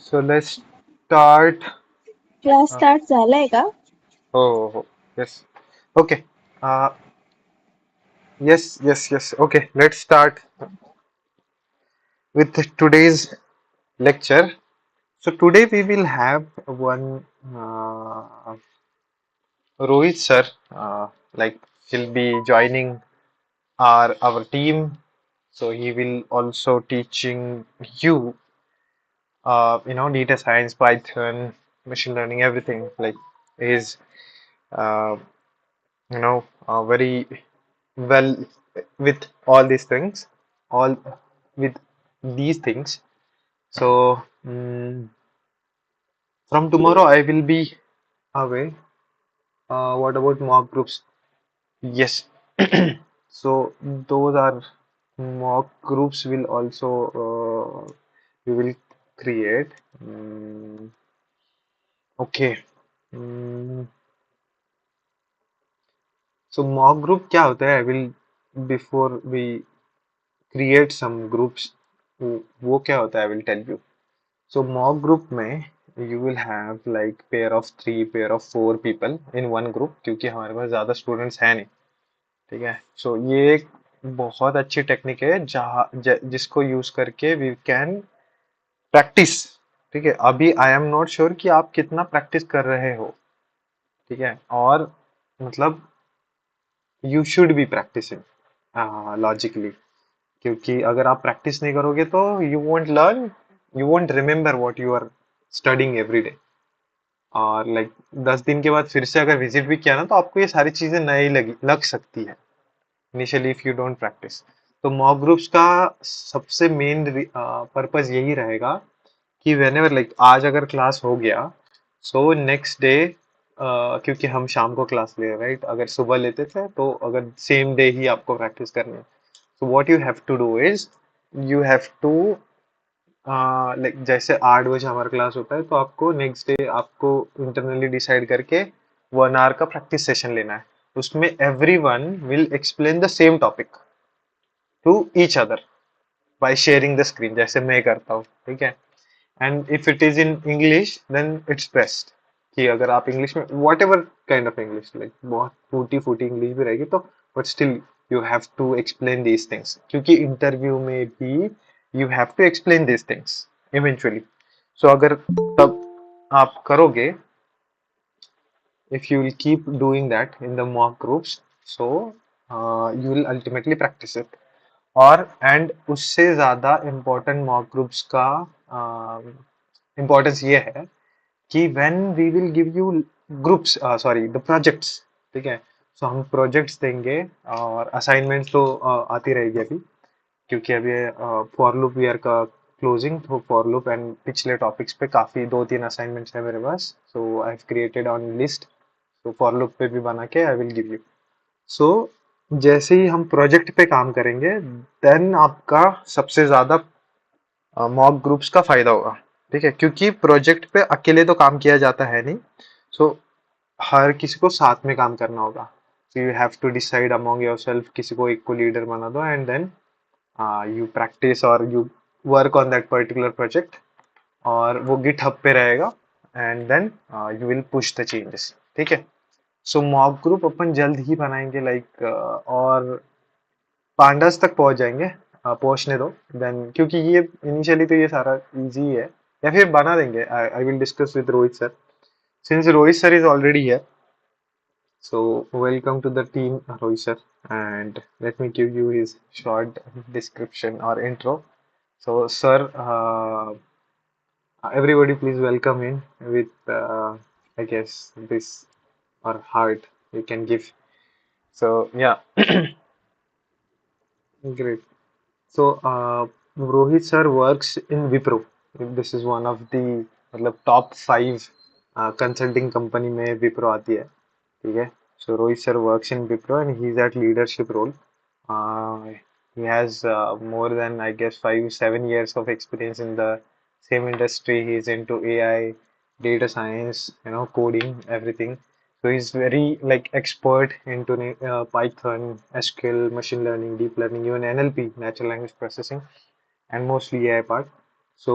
So let's start. Class Uh, start झालाय का? oh, yes. Okay. Uh, yes. Okay, let's start with today's lecture. So today we will have one Rohit sir. Like he'll be joining our team. So he will also teaching you, data science, Python, machine learning, everything. Like is uh, very well with all these things, all with these things. So from tomorrow I will be away. What about mock groups? Yes. So those are mock groups will also we will create. Okay. Mm, so mock group क्या होता है? I will before we create some groups. वो क्या होता है? I will tell you. So mock group में you will have like pair of three, pair of four people in one group क्योंकि हमारे पास ज़्यादा students हैं नहीं, ठीक है? So ये एक बहुत अच्छी टेक्निक है जिसको यूज करके वी कैन प्रैक्टिस, ठीक है? अभी आई एम नॉट श्योर कि आप कितना प्रैक्टिस कर रहे हो, ठीक है? और मतलब you should be practicing logically, क्योंकि अगर आप प्रैक्टिस नहीं करोगे तो you won't learn, you won't remember what you are studying every day. और लाइक 10 दिन के बाद फिर से अगर विजिट भी किया ना तो आपको ये सारी चीजें नई लग सकती है initially if you don't practice. तो मॉक ग्रुप्स का सबसे मेन पर्पस यही रहेगा कि वेन एवर लाइक आज अगर क्लास हो गया, सो नेक्स्ट डे, क्योंकि हम शाम को क्लास ले रहे, राइट? अगर सुबह लेते थे तो अगर सेम डे ही आपको प्रैक्टिस करनी है, so what you have to do is you have to like जैसे 8 बजे हमारा क्लास होता है तो आपको नेक्स्ट डे आपको इंटरनली डिसाइड करके 1 आवर का प्रैक्टिस सेशन लेना है। उसमें every one will explain the same topic to each other by sharing the screen, जैसे मैं करता हूँ, ठीक है? And if it is in English then it's best कि अगर आप इंग्लिश में whatever kind of English, like बहुत टूटी फूटी इंग्लिश भी रहेगी तो but still you have to explain these things, क्योंकि इंटरव्यू में भी you have to explain these things eventually. So अगर तब आप करोगे, if you will keep doing that in the mock groups, so you will ultimately practice it। और and उससे ज़्यादा इम्पोर्टेंट मॉक ग्रुप्स का इम्पोर्टेंस ये है कि when we will give you groups, sorry the projects, ठीक है? सो हम प्रोजेक्ट्स देंगे और असाइनमेंट्स तो आती रहेगी अभी, क्योंकि अभी फॉर लूप ईयर का क्लोजिंग, तो फॉर लूप एंड पिछले टॉपिक्स पे काफ़ी 2-3 असाइनमेंट्स है मेरे पास, so I have created on list. तो फॉर लूप पे भी बना के I will give you. So जैसे ही हम प्रोजेक्ट पे काम करेंगे देन आपका सबसे ज्यादा मॉक ग्रुप्स का फायदा होगा, ठीक है? क्योंकि प्रोजेक्ट पे अकेले तो काम किया जाता है नहीं, सो हर किसी को साथ में काम करना होगा। So you have to decide among yourself, किसी को एक को लीडर बना दो एंड देन यू प्रैक्टिस और you work on that particular project, और वो गिटहब पे रहेगा and then you will push the changes, ठीक है? सो मॉक ग्रुप अपन जल्द ही बनाएंगे, लाइक और पांडास तक पहुंच जाएंगे, पहुंचने दो देन, क्योंकि ये इनिशियली तो ये सारा इजी है, या फिर बना देंगे। I will discuss with Rohit sir, since Rohit sir is already here. So welcome to the team Rohit sir, and let me give you his short description और intro. So sir, everybody please welcome in with I guess this or heart you can give. So yeah, great. So Rohit sir works in Wipro. This is one of the मतलब top 5 consulting company में Wipro आती है, ठीक है? So Rohit sir works in Wipro and he's at leadership role. Uh, he has more than I guess 5-7 years of experience in the same industry. He's into AI, data science, coding, everything. So he's very like expert into Python, SQL, machine learning, deep learning, even NLP, natural language processing, and mostly AI part. So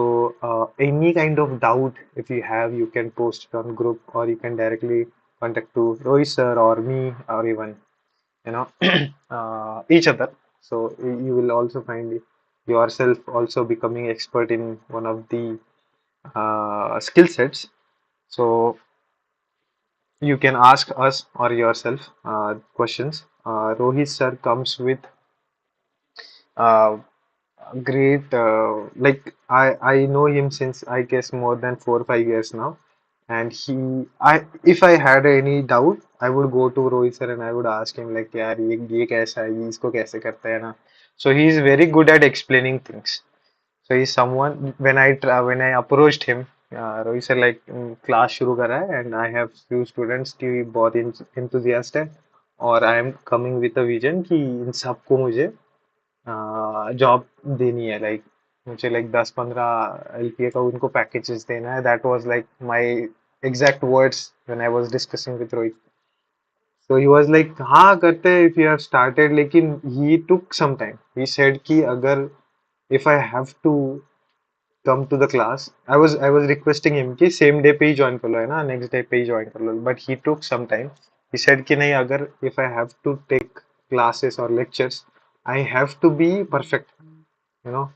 any kind of doubt if you have, you can post it on group, or you can directly contact to Rohit sir or me, or even you know each other. So you will also find yourself also becoming expert in one of the skill sets. So you can ask us or yourself questions. Rohit sir comes with uh, great, like I know him since I guess more than 4 or 5 years now, and I if I had any doubt, I would go to Rohit sir and I would ask him like यार ये कैसा है, ये इसको कैसे करते हैं ना. So he is very good at explaining things. So he's someone when I approached him, Rohit sir like class शुरू करा है and I have few students कि बहुत enthusiast है, और I am coming with a vision कि इन सबको मुझे जॉब देनी है, लाइक मुझे लाइक 10-15 LPA का उनको पैकेजेस देना है. That was like my exact words when I was discussing with Rohit. So he was like हाँ करते हैं इफ यू हैव स्टार्टेड, लेकिन ही took some time. He said कि अगर if I have to come to the class, I was requesting him कि same day पे ही join कर लो, है ना, नेक्स्ट डे पे ही ज्वाइन कर लो, but he took some time. He said कि नहीं, अगर if I have to take classes और lectures, I have to be perfect, you know.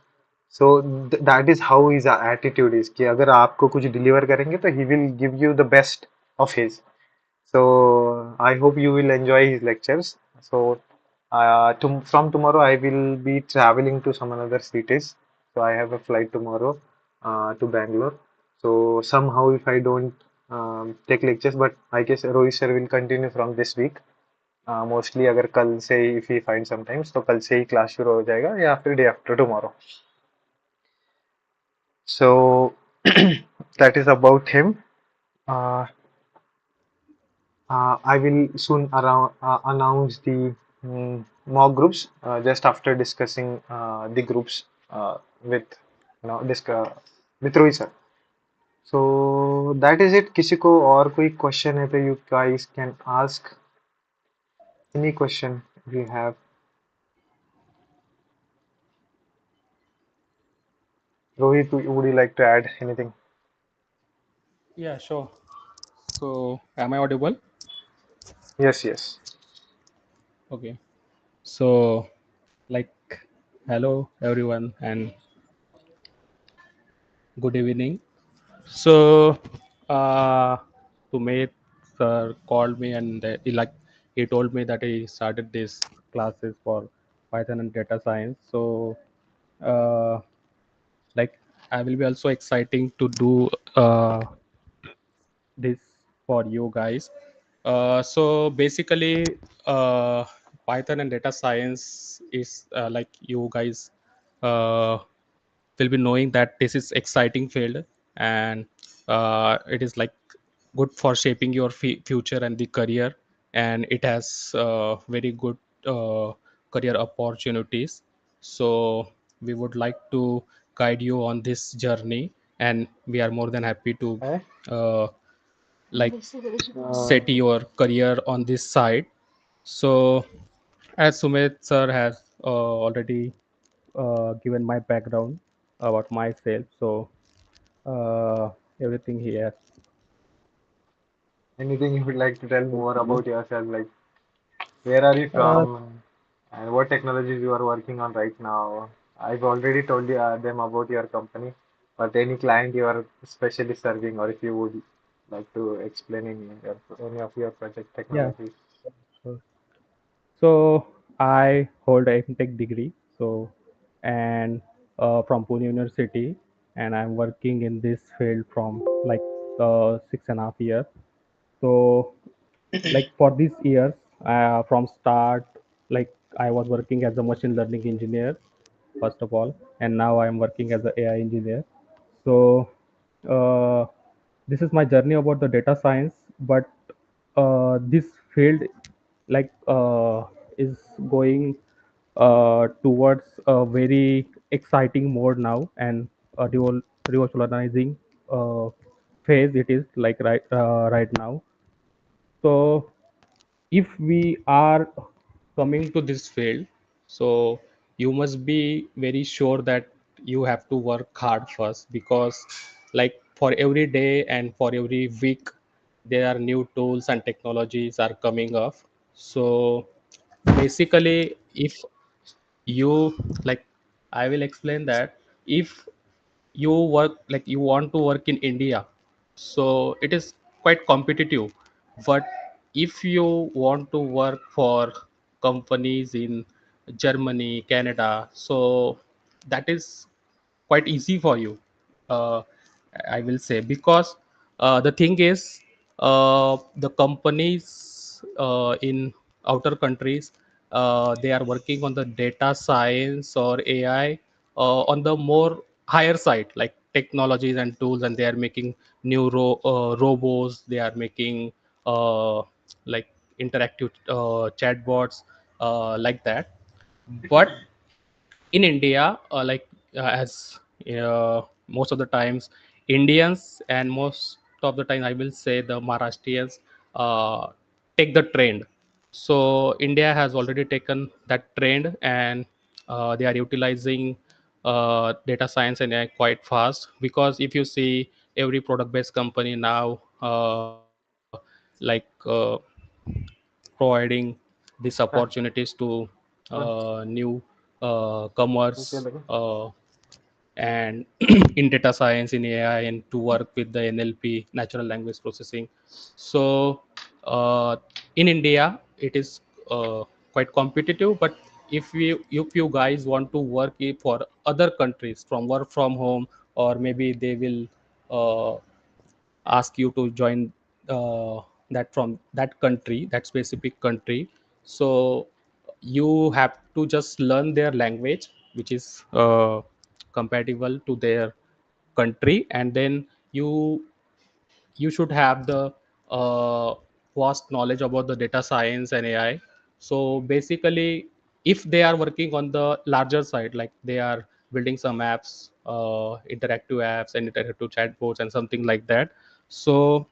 So that is how his attitude is कि अगर आपको कुछ डिलीवर करेंगे तो he will give you the best of his. So I hope you will enjoy his lectures. So from tomorrow I will be traveling to some another cities. So I have a flight tomorrow to Bangalore. So somehow if I don't take lectures, but I guess Rohit sir will continue from this week. Mostly अगर कल से if he finds sometimes, तो कल से ही class शुरू हो जाएगा या फिर day after tomorrow. So that is about him. Uh, I will soon announce the mock groups just after discussing the groups with with Rohit sir. So that is it. किसी को और कोई question है तो you guys can ask any question if you have. Rohit, would you like to add anything? Yeah, sure. So, am I audible? Yes, yes. Okay. So, like, hello everyone and good evening. So, uh, Sumit sir called me and he told me that he started these classes for Python and data science. So, uh, like, I will be also exciting to do this for you guys. So basically, Python and data science is like you guys uh, will be knowing that this is exciting field, and it is like good for shaping your future and the career, and it has very good career opportunities. So we would like to guide you on this journey, and we are more than happy to Eh? uh, like Uh, set your career on this side. So, as Sumit sir has already given my background about myself, so uh, everything he has. Anything you would like to tell more Okay. about yourself? Like, where are you Uh, from? And what technologies you are working on right now? I've already told you them about your company, but any client you are especially serving, or if you would like to explain any of your project yeah. technologies. So, so I hold a tech degree. So, and from Pune University, and I'm working in this field from like 6.5 years. So like for these years from start, like I was working as a machine learning engineer first of all, and now I am working as an AI engineer. So uh, this is my journey about the data science, but this field like is going towards a very exciting mode now, and a revolutionizing uh, phase it is like right now. So if we are coming to this field, so you must be very sure that you have to work hard first, because like for every day and for every week there are new tools and technologies are coming up. So basically, if you like, I will explain that if you work, like you want to work in India, so it is quite competitive. But if you want to work for companies in Germany, Canada, so that is quite easy for you, uh, I will say, because the thing is, the companies in outer countries, they are working on the data science or AI on the more higher side, like technologies and tools, and they are making new robots, they are making like interactive chatbots, like that. But in India, as most of the times, Indians, and most of the time, I will say the Maharashtrians uh, take the trend. So India has already taken that trend, and they are utilizing data science and AI quite fast. Because if you see, every product-based company now, like providing these हाँ, opportunities to हाँ, new commerce, क्या लगा? and in data science, in AI, and to work with the NLP, natural language processing. So in India, it is quite competitive. But if you guys want to work for other countries from work from home, or maybe they will ask you to join that from that country, that specific country. So you have to just learn their language, which is compatible to their country, and then you should have the uh, vast knowledge about the data science and AI. So basically, if they are working on the larger side, like they are building some apps, interactive apps and interactive chatbots and something like that, so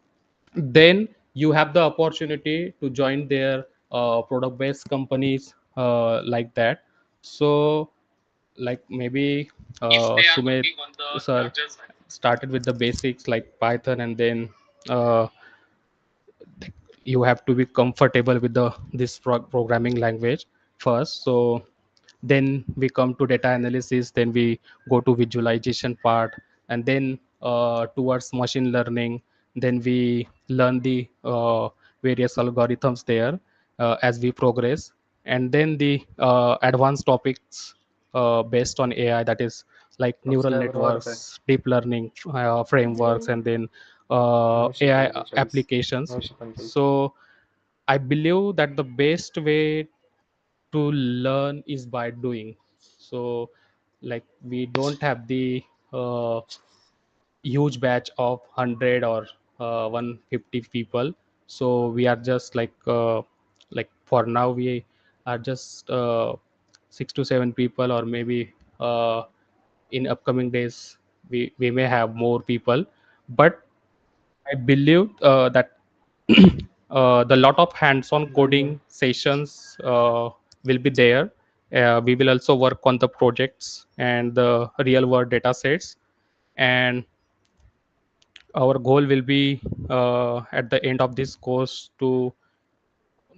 then you have the opportunity to join their product based companies, like that. So like maybe Sumit sir started with the basics like Python, and then uh, you have to be comfortable with the this programming language first. So then we come to data analysis, then we go to visualization part, and then towards machine learning, then we learn the various algorithms there as we progress. And then the advanced topics based on AI, that is like neural subscriber और पे networks, deep learning frameworks, and then membership AI level choice applications. membership until So I believe that the best way to learn is by doing. So like we don't have the huge batch of 100 or 150 people. So we are just like for now we are just 6 to 7 people, or maybe in upcoming days we may have more people. But I believe that the lot of hands-on बढ़िया है coding sessions will be there. We will also work on the projects and the real-world data sets, and our goal will be at the end of this course to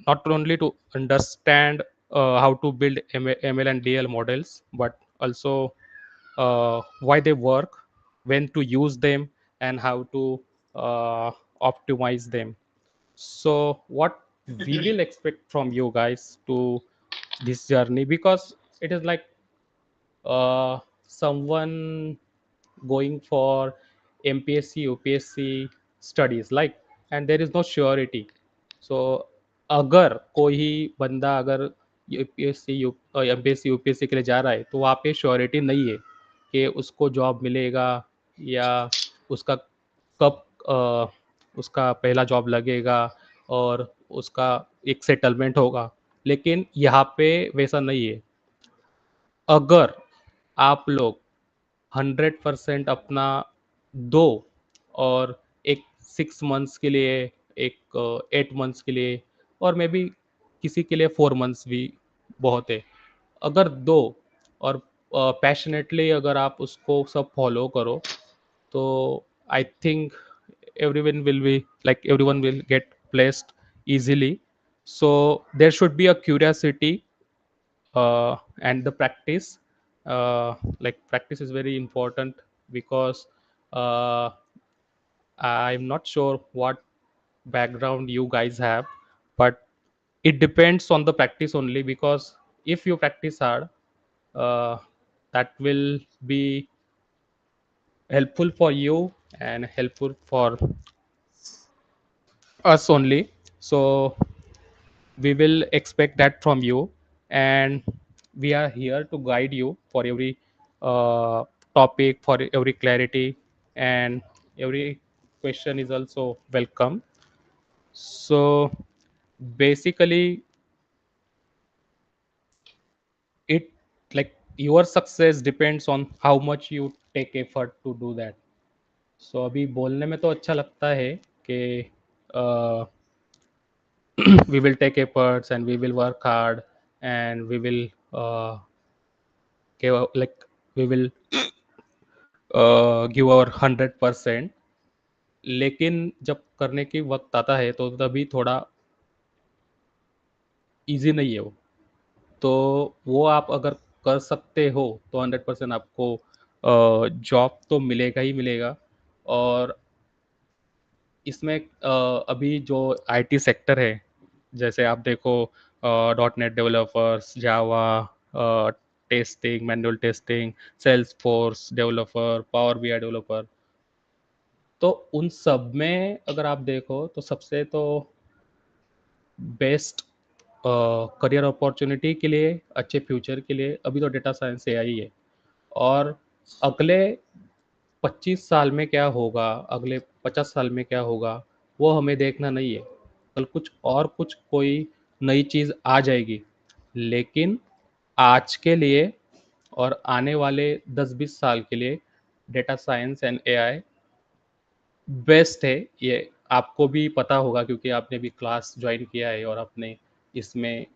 not only to understand how to build ML and DL models, but also why they work, when to use them, and how to uh, optimize them. So what we will expect from you guys to this journey, because it is like someone going for MPSC UPSC studies, like, and there is no surety. So अगर कोई बंदा अगर UPSC MPSC UPSC के लिए जा रहा है, तो वहाँ पे श्योरिटी नहीं है कि उसको जॉब मिलेगा, या उसका कब उसका पहला जॉब लगेगा, और उसका एक सेटलमेंट होगा। लेकिन यहाँ पे वैसा नहीं है। अगर आप लोग 100% अपना दो, और एक 6 मंथ्स के लिए, एक 8 मंथ्स के लिए, और मे बी किसी के लिए 4 मंथ्स भी बहुत है, अगर दो, और पैशनेटली अगर आप उसको सब फॉलो करो, तो I think everyone will get placed easily. So there should be a curiosity, and the practice, like practice is very important, because uh, I'm not sure what background you guys have, but it depends on the practice only, because if you practice hard, uh, that will be helpful for you and helpful for us only. So we will expect that from you, and we are here to guide you for every topic, for every clarity, and every question is also welcome. So basically, it like your success depends on how much you take effort to do that. So अभी बोलने में तो अच्छा लगता है कि we will take efforts and we will work hard, and we will like we will give our 100%, लेकिन जब करने की वक्त आता है तो तभी थोड़ा इजी नहीं है वो। तो वो आप अगर कर सकते हो तो 100% आपको जॉब तो मिलेगा ही मिलेगा। और इसमें अभी जो आईटी सेक्टर है, जैसे आप देखो, dot net developers, Java testing, manual testing, Salesforce developer, power BI developer, तो उन सब में अगर आप देखो तो सबसे तो बेस्ट करियर अपॉर्चुनिटी के लिए, अच्छे फ्यूचर के लिए अभी तो डेटा साइंस एआई है। और अगले 25 साल में क्या होगा, अगले 50 साल में क्या होगा, वो हमें देखना नहीं है। कल कुछ और कुछ कोई नई चीज़ आ जाएगी, लेकिन आज के लिए और आने वाले 10-20 साल के लिए data science and AI best है। ये आपको भी पता होगा, क्योंकि आपने भी क्लास ज्वाइन किया है और आपने इसमें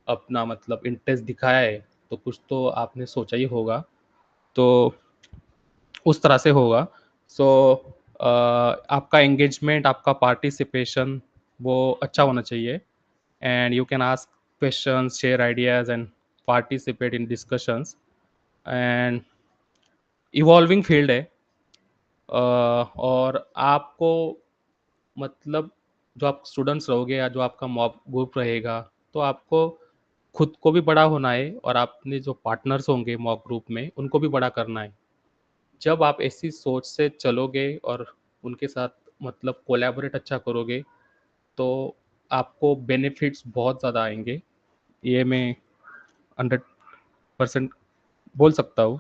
अपना मतलब इंटरेस्ट दिखाया है, तो कुछ तो आपने सोचा ही होगा। तो उस तरह से होगा। सो आपका एंगेजमेंट, आपका पार्टिसिपेशन वो अच्छा होना चाहिए, and you can ask questions, share ideas and participate in discussions. And evolving field है, और आपको मतलब जो आप स्टूडेंट्स रहोगे या जो आपका मॉब ग्रुप रहेगा, तो आपको खुद को भी बड़ा होना है और अपने जो पार्टनर्स होंगे मॉब ग्रुप में उनको भी बड़ा करना है। जब आप ऐसी सोच से चलोगे और उनके साथ मतलब कोलैबोरेट अच्छा करोगे, तो आपको बेनिफिट्स बहुत ज़्यादा आएंगे। ये मैं 100% बोल सकता हूँ,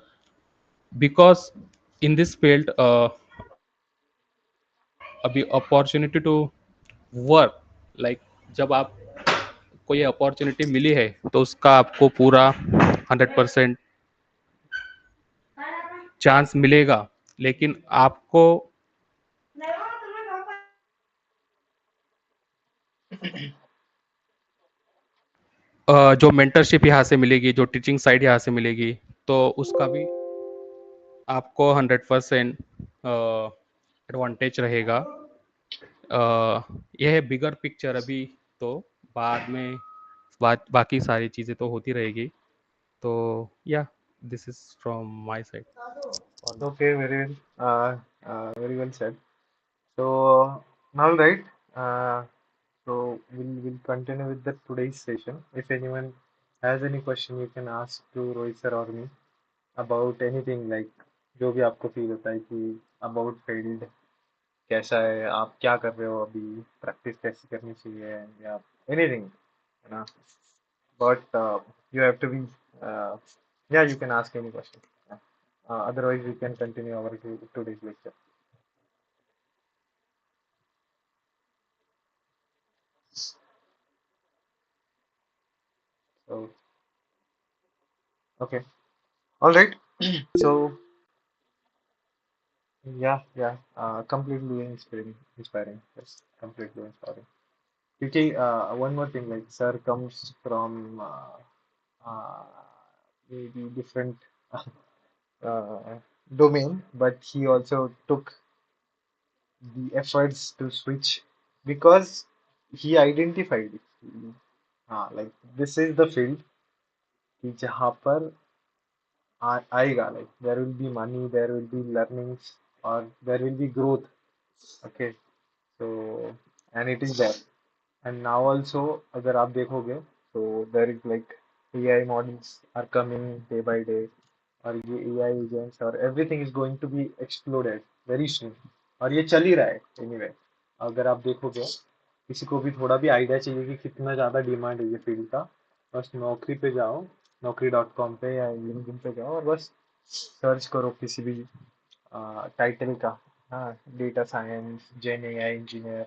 बिकॉज इन दिस फील्ड अभी अपॉर्चुनिटी टू वर्क, लाइक जब आप को ये अपॉर्चुनिटी मिली है तो उसका आपको पूरा 100% चांस मिलेगा। लेकिन आपको जो मेंटरशिप यहाँ से मिलेगी, जो टीचिंग साइड यहाँ से मिलेगी, तो उसका भी आपको 100% एडवांटेज रहेगा। यह है बिगर पिक्चर अभी। तो बाद में बाकी सारी चीज़ें तो होती रहेगी। तो या this is from my side. Okay, very well said. So, all right. So we'll continue with the today's session. If anyone has any question, you can ask to Rohit sir or me about anything, like जो भी आपको feel होता है कि about field कैसा है, आप क्या कर रहे हो अभी, प्रैक्टिस कैसे करनी चाहिए, या anything, है ना? But you have to be, uh, yeah, you can ask any question. Yeah. Otherwise, we can continue our today's lecture. So, okay, all right. So, yeah, completely inspiring. Yes, completely inspiring. क्योंकि one more thing, like sir comes from maybe different uh, domain, but he also took the efforts to switch because he identified it. Like this is the field कि जहाँ पर आएगा, like there will be money, there will be learnings, or there will be growth. Okay, so and it is there. And now also अगर आप देखोगे so there is like AI models are coming day by day, और ये AI agents और everything is going to be exploded very soon, और ये चल ही रहा है anyway. अगर आप देखोगे किसी को भी थोड़ा भी आइडिया चाहिए कि कितना ज़्यादा डिमांड है ये फील्ड का, बस नौकरी पे जाओ, naukri.com पे या लिंक्डइन पे जाओ और बस सर्च करो किसी भी टाइटल का, हाँ, data science, gen AI engineer,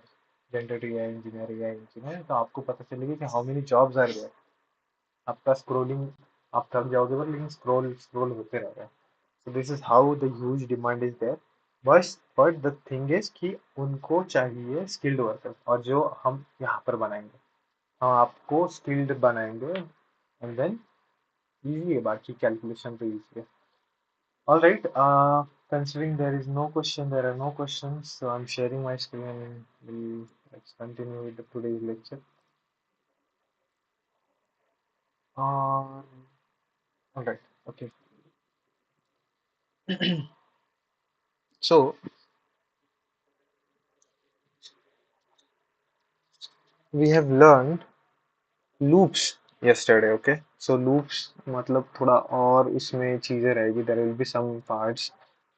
generative AI engineer, AI engineer, तो आपको पता चलेगा कि how many jobs are there. आपका स्क्रोलिंग, आप थक जाओगे बस, लेकिन स्क्रोल स्क्रोल होते रह रहा है. So this is how the huge demand is there. बस बट द थिंग इज कि उनको चाहिए स्किल्ड वर्कर, और जो हम यहाँ पर बनाएंगे, हम आपको स्किल्ड बनाएंगे, एंड देन इजी है, बाकी कैलकुलेशन तो इजी है. All right. Considering there is no question, there are no questions, so I'm sharing my screen and let's continue with today's lecture. All right. Okay. So we have learned loops yesterday. Okay. So loops मतलब थोड़ा और इसमें चीजें रहेगी. There will be some parts.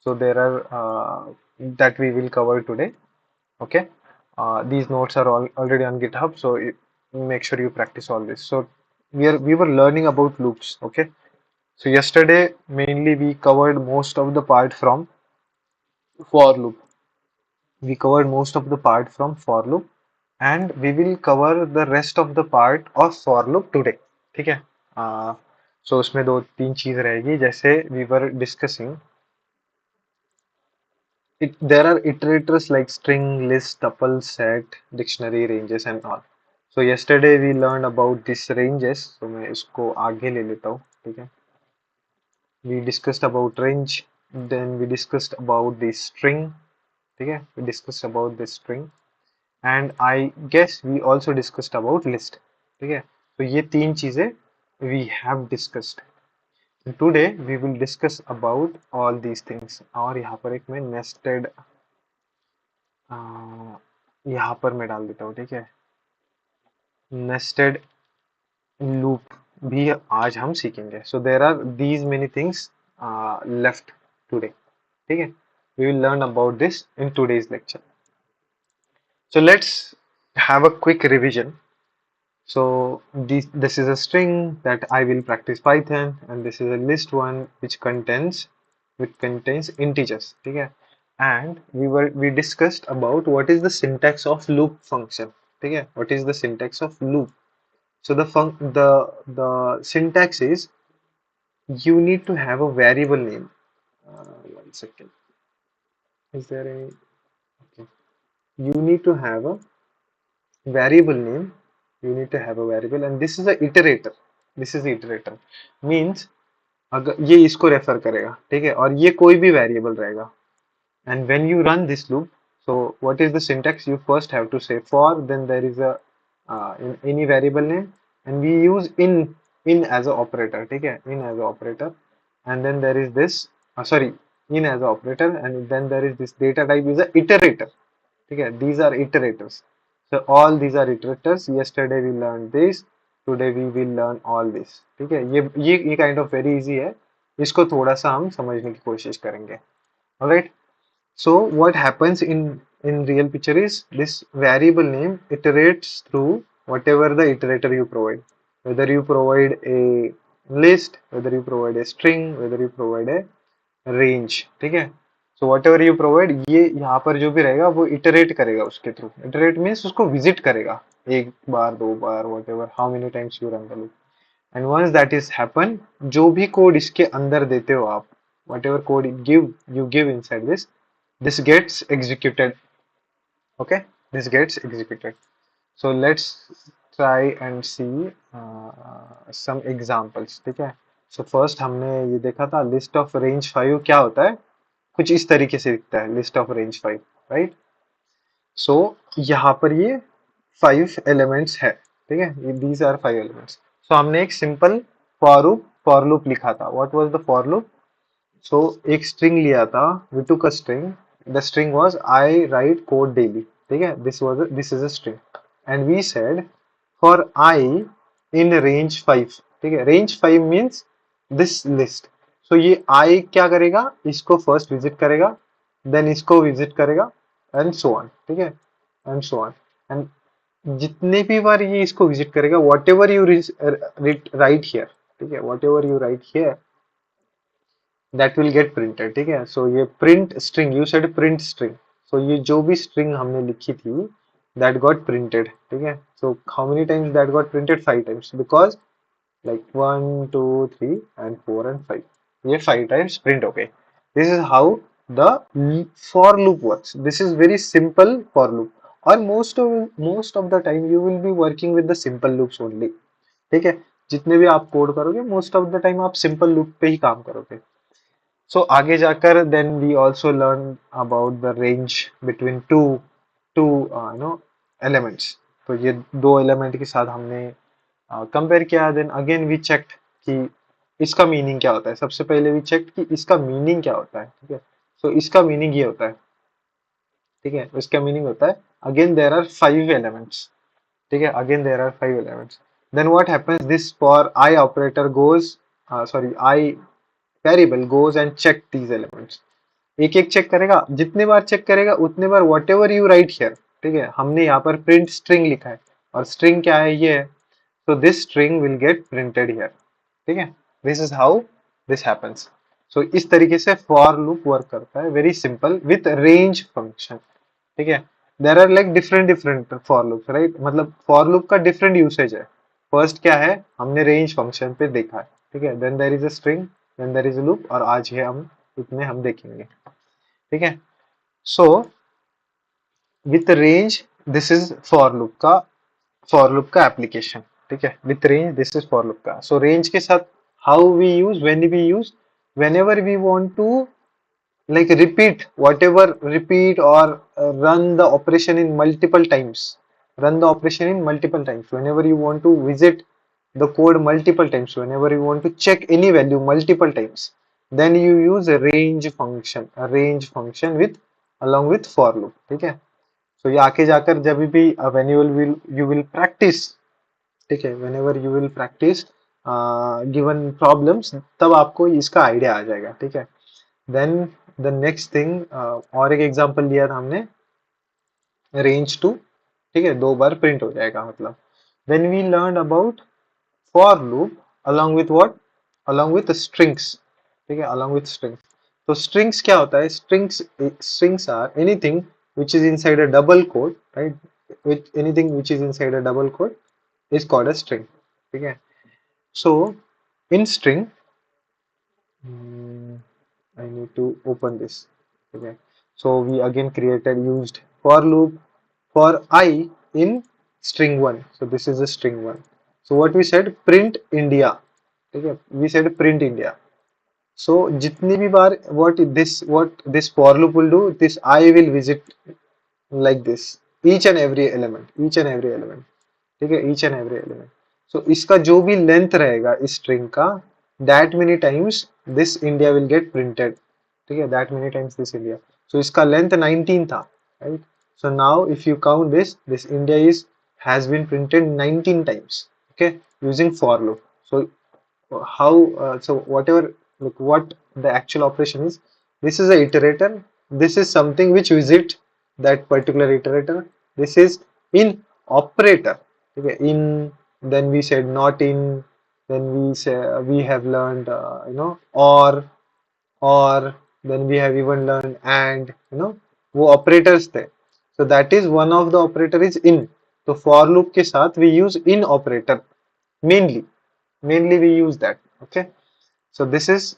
So there are that we will cover today. Okay. These notes are all already on GitHub, so make sure you practice all this. So we were learning about loops. Okay. So yesterday mainly we covered most of the part from for loop. We covered most of the part from for loop, and we will cover the rest of the part of for loop today. ठीक है. So उसमें दो तीन चीज रहेगी, जैसे we were discussing it, there are iterators like string, list, tuple, set, dictionary, ranges and all. So yesterday we learned about these ranges. So मैं इसको आगे ले लेता हूँ. ठीक है. We discussed about range, then we discussed about the string. ठीक है. We discussed about the string, and I guess we also discussed about list. ठीक है. तो ये तीन चीजें we have discussed. And today we will discuss about all these things. और यहाँ पर एक मैं nested यहाँ पर मैं डाल देता हूँ. ठीक है. नेस्टेड लूप भी आज हम सीखेंगे. So there are these many things left today. ठीक है. We will learn about this in today's lecture. So let's have a quick revision. So this is a string that I will practice Python, and this is a list one which contains integers. ठीक है. And we discussed about what is the syntax of loop function. ठीक है. What is the syntax of loop? So the syntax is you need to have a variable name. One second. Is there any? Okay. You need to have a variable name. You need to have a variable, and this is a iterator. This is the iterator. Means अगर ये इसको refer करेगा, ठीक है, और ये कोई भी वेरिएबल रहेगा. And when you run this loop, so what is the syntax? You first have to say for, then there is a in any variable name, and we use in as a operator. ठीक है, in as a operator, and then there is this sorry, in as a operator, and then there is this data type is a iterator. ठीक है, these are iterators. So all these are iterators. Yesterday we learned this, today we will learn all this. ठीक है, ये kind of very easy है. इसको थोड़ा सा हम समझने की कोशिश करेंगे. Alright. So what happens in real picture is this variable name iterates through whatever the iterator you provide. Whether you provide a list, whether you provide a string, whether you provide a range. ठीक है. So whatever you provide, ये यहाँ पर जो भी रहेगा वो iterate करेगा उसके थ्रू. Iterate means उसको visit करेगा एक बार दो बार whatever how many times you run the loop. And once that is happen, जो भी कोड इसके अंदर देते हो आप, whatever code you give inside this gets executed. Okay, this gets executed. So let's try and see some examples. ठीक है. So first हमने ये देखा था लिस्ट ऑफ रेंज 5 क्या होता है, कुछ इस तरीके से दिखता है लिस्ट ऑफ रेंज 5, राइट। सो यहाँ पर ये 5 एलिमेंट्स है, ठीक है, ये दीज आर 5 एलिमेंट्स। सो हमने एक सिंपल फॉर लूप लिखा था। What was the for loop? So एक स्ट्रिंग लिया था, we took a string, the string was I write code daily, ठीक है, this is a string and we said for I in range 5, ठीक है, range 5 means this list. So ये i क्या करेगा, इसको फर्स्ट विजिट करेगा, देन इसको विजिट करेगा एंड सो ऑन, ठीक है, एंड सो ऑन। एंड जितने भी बार ये इसको विजिट करेगा, whatever you write here, ठीक है, whatever you write here that will get printed, ठीक है। सो ये print string, you said print string, so ये जो भी स्ट्रिंग हमने लिखी थी दैट गॉट प्रिंटेड, ठीक है। So how many times that got printed? 5 times, because like 1 2 3 and 4 and 5, ये 5 times print हो गए। this is how the for loop works. This is very simple for loop और most of the time you will be working with the simple loops only, ठीक है। जितने भी आप code करोगे मोस्ट ऑफ द टाइम आप simple loop पे ही काम करोगे। सो आगे जाकर then we also learn about the range between two two elements. तो ये दो एलिमेंट के साथ हमने कंपेयर किया, देन अगेन वी चेक्ड कि इसका मीनिंग क्या होता है। सबसे पहले वी चेक्ड कि इसका मीनिंग क्या होता है, ठीक है। सो इसका मीनिंग ये होता है, ठीक है, इसका मीनिंग होता है अगेन देयर आर 5 एलिमेंट्स, ठीक है, again there are 5 elements. Then what happens, this for i operator goes, sorry i variable goes and check these elements. एक एक चेक करेगा, जितने बार चेक करेगा उतने बार whatever you write here, ठीक है, हमने यहाँ पर प्रिंट स्ट्रिंग लिखा है और स्ट्रिंग क्या है, ये है। So this string will get printed here, ठीक है। This is how this happens. So इस तरीके से for loop work करता है, very simple with range function, ठीक है। There are like different for loops, right? मतलब for loop का different usage है। First क्या है, हमने range function पे देखा है, ठीक है। Then there is a string, then there is a loop और आज है हम इतने हम देखेंगे, ठीक है। So with range this is for loop का एप्लीकेशन, ठीक है। With range this is for loop का। सो रेंज के साथ how we use, when we use, whenever we want to like repeat or run the operation in multiple times, whenever you want to visit the code multiple times, whenever you want to check any value multiple times, then you use a range function with along with for loop, ठीक है। So ये आके जाकर जब भी when you will practice, ठीक है, whenever you will practice given problems, तब आपको इसका आइडिया आ जाएगा, ठीक है। देन द नेक्स्ट थिंग, और एक एग्जांपल लिया था हमने रेंज 2, ठीक है, 2 बार प्रिंट हो जाएगा मतलब। Then we learn about for loop along with what, along with strings, ठीक है, along with strings। तो strings क्या होता है, strings are anything which is inside a double quote, right, with anything which is inside a double quote is called a string, ठीक है। So in string, I need to open this, okay। So we again used for loop for I in string 1, so this is a string 1। So what we said, print India, okay, we said print India। So जितनी भी बार what this for loop will do, this I will visit like this each and every element, ठीक है, each and every element। so इसका जो भी length रहेगा इस string का, that many times this India will get printed, ठीक है, that many times this India। so इसका लेंथ 19 था, right। so now if you count this India is has been printed 19 times, okay, using for loop। so how so whatever, like what the actual operation is, this is a iterator, this is something which visit that particular iterator, this is in operator, okay, in, then we said not in, then we say we have learned or then we have even learned and वो operators थे। so that is one of the operator is in। तो for loop के साथ we use in operator mainly we use that, okay। so this is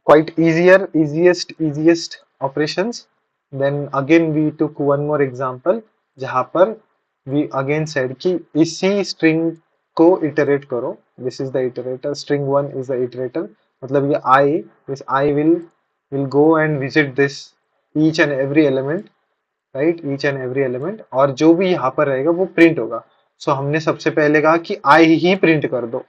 quite easiest operations। then again we took one more example जहाँ पर we again said कि इसी string को iterate करो this is the iterator, string 1 is the iterator, मतलब ये I, this I will go and visit this each and every element, right, each and every element, और जो भी यहाँ पर रहेगा वो प्रिंट होगा. सो हमने सबसे पहले कहा कि आई ही प्रिंट कर दो,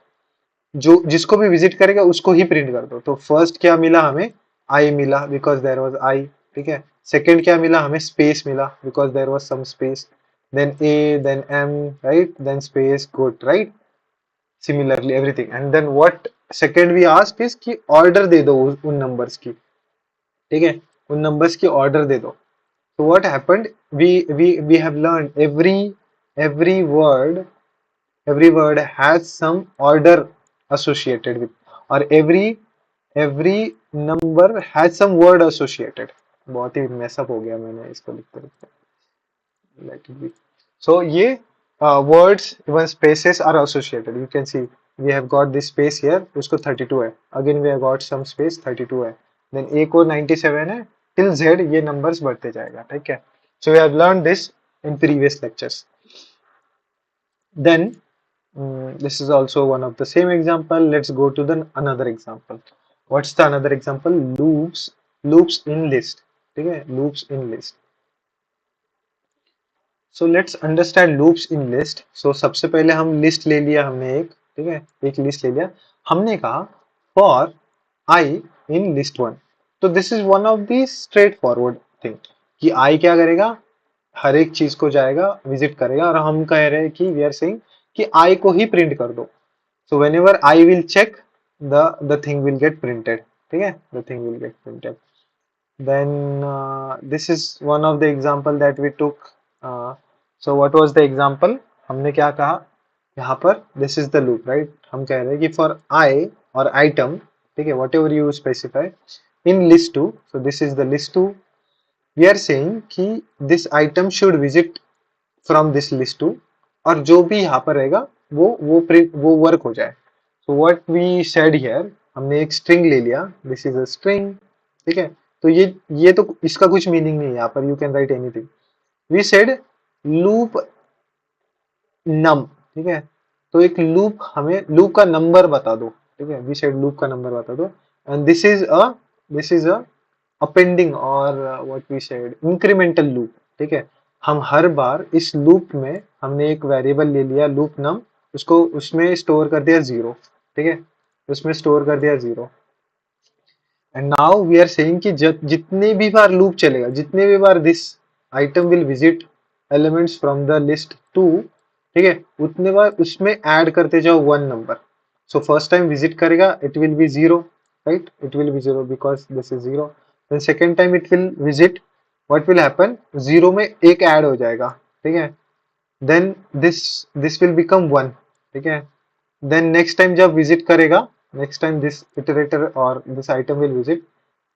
जो जिसको भी विजिट करेगा उसको ही प्रिंट कर दो. तो फर्स्ट क्या मिला हमें, आई मिला बिकॉज देयर वाज आई. ठीक है. सेकंड क्या मिला हमें, स्पेस मिला because there was some space. Then A, then M, right, then space good, right. Similarly everything, and then what second we ask is कि ऑर्डर दे दो उन नंबर्स की. ठीक है, उन नंबर्स की ऑर्डर दे दो. So what happened? We have learned every word every word has some order associated with, or every number has some word associated. बहुत ही mess up हो गया मैंने इसको लिखते लिखते. Let it be. So ये words even spaces are associated. You can see we have got this space here. उसको 32 है. Again we have got some space 32 है. Then A को 97 है. Till Z ये numbers बढ़ते जाएगा. ठीक है. So we have learned this in previous lectures. Then this is also one of the same example. Let's go to the another example. What's the another example? Loops in list. ठीक है. Loops in list. So let's understand loops in list. So सबसे पहले हम list ले लिया हमने एक. ठीक है, एक लिस्ट ले लिया. हमने कहा for I in list one. तो this is one of the straightforward thing कि आई क्या करेगा, हर एक चीज को जाएगा, विजिट करेगा, और हम कह रहे हैं कि वी आर सेइंग कि आई को ही प्रिंट कर दो. So whenever I will check, the thing will get printed. ठीक है, the thing will get printed. Then this is one of the example that we took. So what was the example? हमने क्या कहा यहाँ पर, this is the loop, right? हम कह रहे हैं कि for I और item, ठीक है, whatever you specify in list 2. So this is the list 2. We are saying कि this item should visit from this list 2, और जो भी यहाँ पर रहेगा वो print वो वर्क हो जाए. So what we said here, हमने एक string ले लिया. This is a string. ठीक है. तो ये तो इसका कुछ मीनिंग नहीं है यहाँ पर. You can write anything. We said loop num. ठीक है. तो एक लूप, हमें लूप का नंबर बता दो. ठीक है, वी सेड लूप का नंबर बता दो. And this is a appending और what we said incremental loop. ठीक है. हम हर बार इस लूप में हमने एक वेरिएबल ले लिया लूप नम, उसको उसमें स्टोर कर दिया 0. ठीक है, उसमें स्टोर कर दिया 0. And now we are saying कि जितने भी बार लूप चलेगा, जितने भी बार this item will visit elements from the list 2, ठीक है, उतने बार उसमें ऐड करते जाओ 1 number. So first time visit करेगा, it will be 0, right, it will be 0 because this is 0. Then second time it will visit, what will happen, 0 में एक add हो जाएगा. ठीक है. Then this will become 1. ठीक है. देन नेक्स्ट टाइम जब विजिट करेगा, next time this iterator or this item will visit,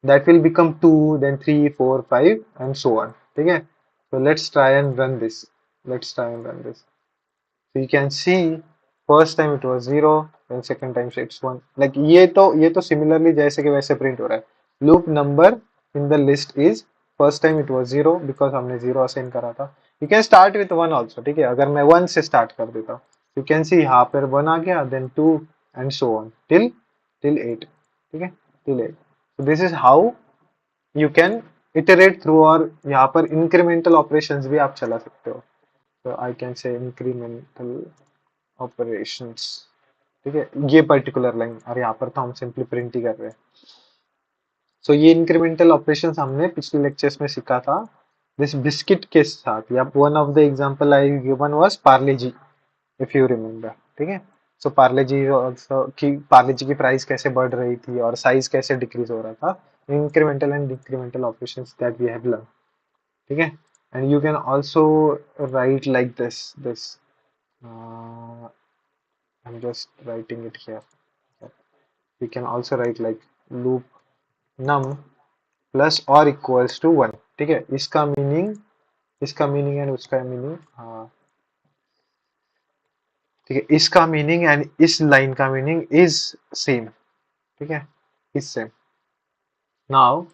that will become 2, then 3, 4, 5 and so on. ठीक है. So let's try and run this. Let's try and run this. So you can see first time it was 0, then second time it's 1. Like ये तो similarly जैसे कि वैसे print हो रहा है. Loop number in the list is first time it was 0 because हमने 0 assign करा था. You can start with 1 also. ठीक है, अगर मैं 1 से start कर देता हूँ, you can see यहाँ पर 1 आ गया, then 2 and so on till 8. ठीक है, till 8. So this is how you can iterate through, और यहाँ पर incremental operations भी आप चला सकते हो. So I can say incremental operations. ठीक है, ये पर्टिकुलर लाइन, और यहाँ पर तो हम सिंपली प्रिंट ही कर रहे हैं. सो ये इंक्रीमेंटल ऑपरेशंस हमने पिछले लेक्चर्स में सीखा था दिस बिस्किट के साथ. या one of the example I given was Parle G, if you remember. ठीक है. सो पार्ले जी की प्राइस कैसे बढ़ रही थी और साइज कैसे डिक्रीज हो रहा था. Incremental and decremental operations that we have learn. ठीक है. And you can also write like this I'm just writing it here. We can also write like loop num plus और इक्वल्स टू 1. ठीक है, इसका meaning and उसका meaning, हाँ ठीक है, इसका मीनिंग एंड इस लाइन का मीनिंग इज सेम. ठीक है, is same. Now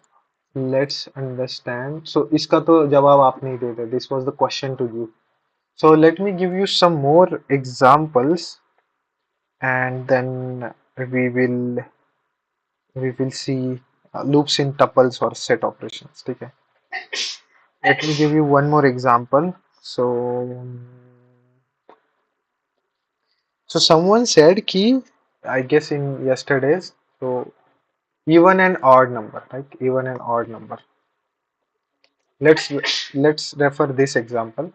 let's understand. So इसका तो जवाब आप नहीं देते, this was the question to give. So let me give you some more examples. and then we will we will see loops in tuples or set operations. Okay. Let me give you one more example. So someone said key, I guess in yesterday's, so even an odd number, right? Even an odd number. Let's let's refer this example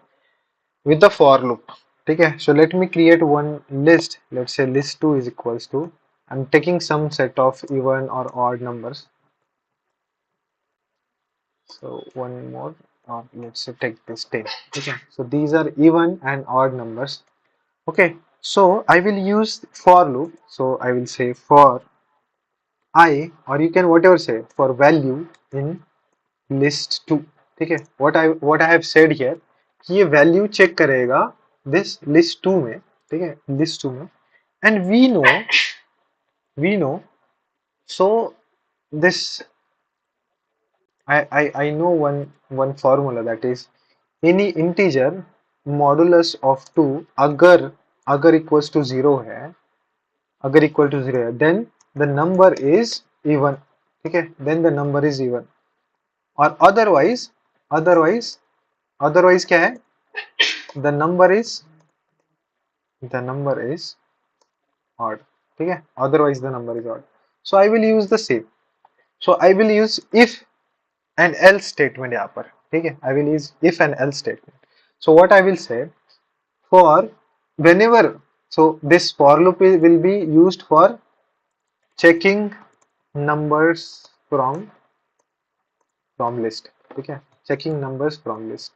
with the for loop. Okay, so let me create one list. Let's say list 2 is equals to, I'm taking some set of even or odd numbers. So one more, or let's say take this 10. Okay, so these are even and odd numbers. Okay, so I will use for loop. So I will say for I, or you can whatever say, for value in list 2. ठीक है, what I have said here कि ये value check करेगा this list 2 में, ठीक है, list 2 में, and we know so this I know one formula, that is any integer modulus of 2 अगर अगर equals to 0 है, अगर equal to 0 है, then the number is even. ठीक है, then the number is even, और otherwise क्या है, the number is odd. ठीक है, otherwise the number is odd. So I will use the same. So I will use if and else statement यहाँ पर. ठीक है, I will use if and else statement. So what I will say, for whenever, so this for loop will be used for checking numbers from list. ठीक है, checking numbers from list.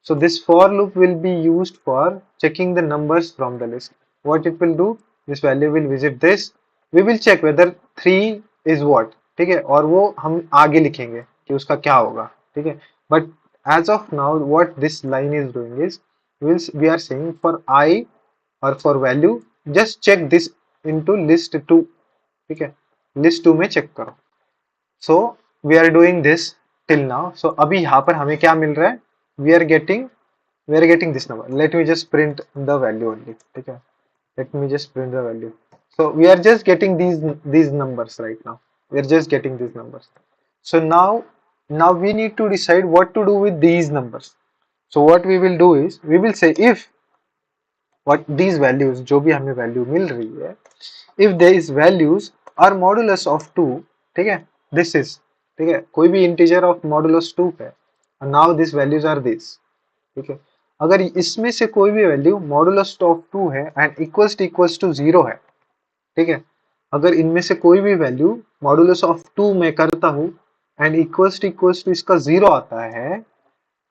So this for loop will be used for checking the numbers from the list. What it will do, this value will visit this, we will check whether 3 is what. ठीक है, और वो हम आगे लिखेंगे कि उसका क्या होगा. ठीक है, but as of now what this line is doing is, we are saying for I or for value, just check this into list 2. ठीक है, list 2 में check करो. So we are doing this till now. So अभी यहाँ पर हमें क्या मिल रहा है, we are getting this number. Let me just print the value only. ठीक है, let me just print the value. So we are just getting these numbers right now. We are just getting these numbers. So now we need to decide what to do with these numbers. So what we will do is, we will say if what these values, जो भी हमें value मिल रही है, if these values are modulus of 2. ठीक है, this is, ठीक है, कोई भी integer of modulus 2 है, and now these values are this. ठीक है, अगर इसमें से कोई भी वैल्यू मॉडुलस ऑफ 2 है एंड इक्वल्स टू 0 है, ठीक है, अगर इनमें से कोई भी वैल्यू मॉडुलस ऑफ 2 में करता हूं एंड इक्वल्स टू इसका 0 आता है,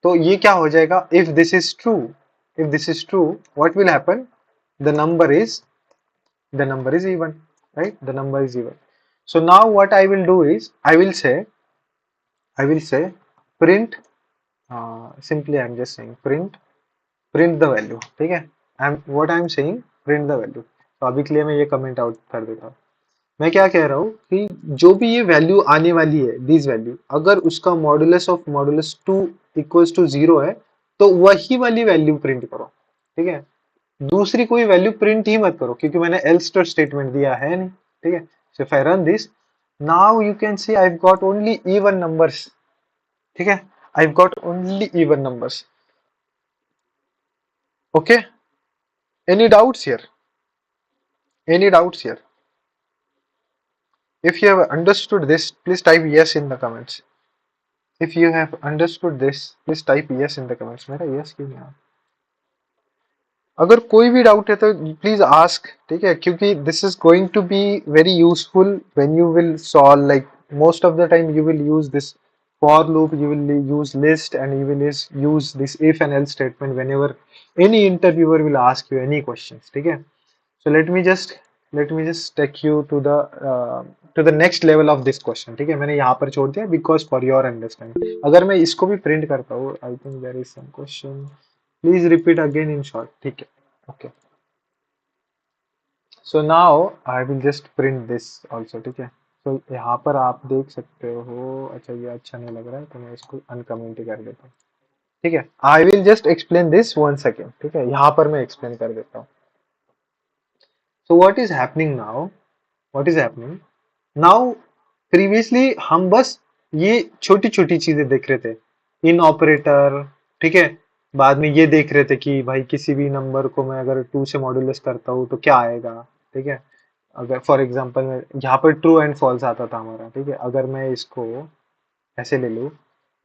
तो ये क्या हो जाएगा, if this is true what will happen, the number is the number is even, right? The number is even. So now what I will do is, I will say print, simply I'm just saying print the value. ठीक है, what I'm saying, print the value. तो अभी के लिए मैं ये comment out कर देता हूँ. मैं क्या कह रहा हूँ कि जो भी ये वैल्यू आने वाली है, दिस वैल्यू, अगर उसका modulus of modulus 2 equals to 0 है, तो वही वाली वैल्यू प्रिंट करो. ठीक है, दूसरी कोई वैल्यू प्रिंट ही मत करो, क्योंकि मैंने एल्स स्टेटमेंट दिया है नहीं. ठीक है, so if I run this, now you can see I got only even numbers. ठीक है, I got only even numbers. Okay, any doubts here, any doubts here? If you have understood this, please type yes in the comments. If you have understood this, please type yes in the comments. मेरा yes क्यों नहीं आ रहा? अगर कोई भी doubt है तो please ask. ठीक है, क्योंकि this is going to be very useful when you will solve, like most of the time you will use this for loop, you will use list, and you will use this if and else statement whenever any interviewer will ask you any questions. ठीक है, so let me just take you to the next level of this question. ठीक है, मैंने यहाँ पर छोड़ दिया because for your understanding. अगर मैं इसको भी प्रिंट करता हूँ, I think there is some question, please repeat again in short. ठीक है, okay. So now I will just print this also. ठीक है, तो यहाँ पर आप देख सकते हो, अच्छा ये अच्छा नहीं लग रहा है तो मैं इसको अनकमेंट कर देता हूँ. ठीक है, I will just explain this one second. ठीक है, यहाँ पर मैं एक्सप्लेन कर देता हूँ. So what is happening now? What is happening now? Previously हम बस ये छोटी छोटी चीजें देख रहे थे, इन ऑपरेटर, ठीक है। बाद में ये देख रहे थे कि भाई किसी भी नंबर को मैं अगर 2 से मॉड्यूलस करता हूँ तो क्या आएगा, ठीक है। अगर फॉर एग्जांपल मैं यहाँ पर ट्रू एंड फॉल्स आता था हमारा, ठीक है। अगर मैं इसको ऐसे ले लूँ,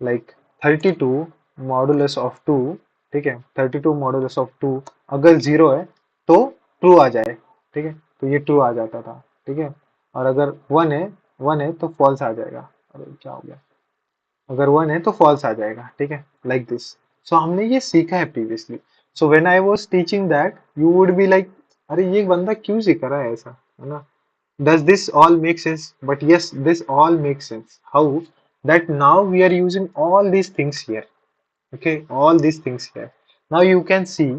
लाइक 32 मॉडुलस ऑफ 2, ठीक है। 32 मॉडुलस ऑफ 2 अगर जीरो है तो ट्रू आ जाए, ठीक है। तो ये ट्रू आ जाता था, ठीक है। और अगर वन है तो फॉल्स आ जाएगा। अरे क्या हो गया, अगर वन है तो फॉल्स आ जाएगा, ठीक है, लाइक दिस। सो हमने ये सीखा है previously. So when I was teaching that you would be like, अरे ये बंदा क्यों सिखा रहा है ऐसा, है ना। does this all make sense? But yes, this all makes sense. How? That now we are using all these things here. Okay, all these things here. Now you can see.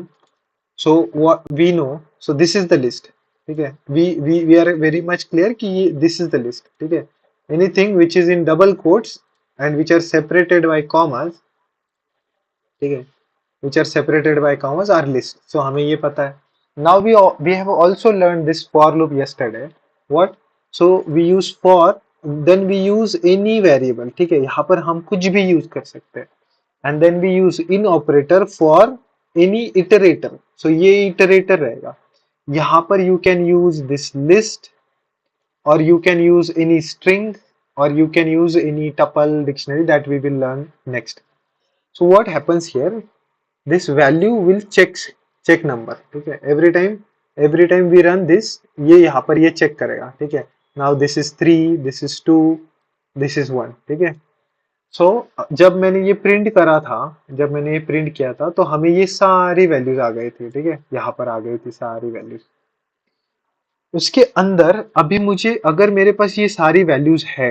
So what we know. So this is the list. Okay. We are very much clear कि this is the list. ठीक है. Anything which is in double quotes and which are separated by commas, ठीक है, which are separated by commas are list. So हमें ये पता है. Now we have also learned this for loop yesterday. What? So we use for, then we use any variable. ठीक है, यहाँ पर हम कुछ भी use कर सकते हैं. And then we use in operator for any iterator. So ये iterator रहेगा. यहाँ पर you can use this list, or you can use any string, or you can use any tuple dictionary that we will learn next. So what happens here? This value will check number, ठीक है। every time we run this, ये यहाँ पर ये check करेगा, ठीक है। now this is 3, this is 2, this is 1, ठीक है। so जब मैंने ये प्रिंट करा था, जब मैंने ये प्रिंट किया था तो हमें ये सारी वैल्यूज आ गई थी, ठीक है, यहाँ पर आ गई थी सारी वैल्यूज। उसके अंदर अभी मुझे, अगर मेरे पास ये सारी वैल्यूज है,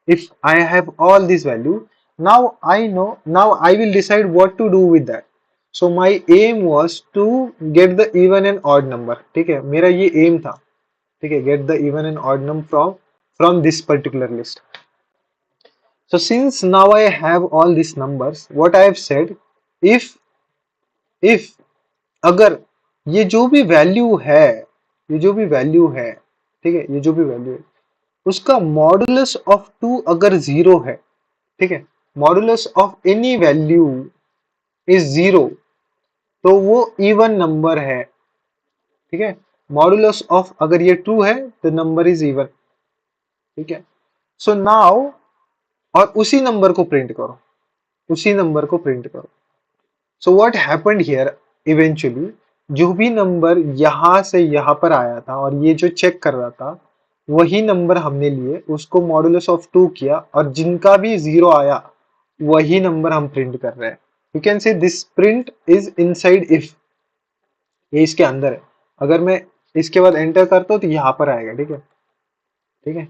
if I have all this value, now I know, now I will decide what to do with that. So my aim was to get the even and odd number, ठीक है, मेरा ये एम था, ठीक है, get the even and odd number from this particular list. So since now I have all this numbers, what I have said, if if अगर ये जो भी वैल्यू है, ये जो भी वैल्यू है, ठीक है, ये जो भी वैल्यू है, उसका मॉडुलस ऑफ टू अगर जीरो है, ठीक है, modulus of any value is zero, तो वो इवन नंबर है, ठीक है। मॉडुलस ऑफ अगर ये ट्रू है तो नंबर इज इवन, ठीक है। सो नाउ, और उसी नंबर को प्रिंट करो, उसी नंबर को प्रिंट करो। So what happened here, eventually जो भी नंबर यहां से यहां पर आया था और ये जो चेक कर रहा था, वही नंबर हमने लिए, उसको मॉडुलस ऑफ टू किया, और जिनका भी जीरो आया वही नंबर हम प्रिंट कर रहे हैं। You can say this print is inside if, ये इसके अंदर है। अगर मैं इसके बाद एंटर करता हूँ तो यहाँ पर आएगा, ठीक है, ठीक है।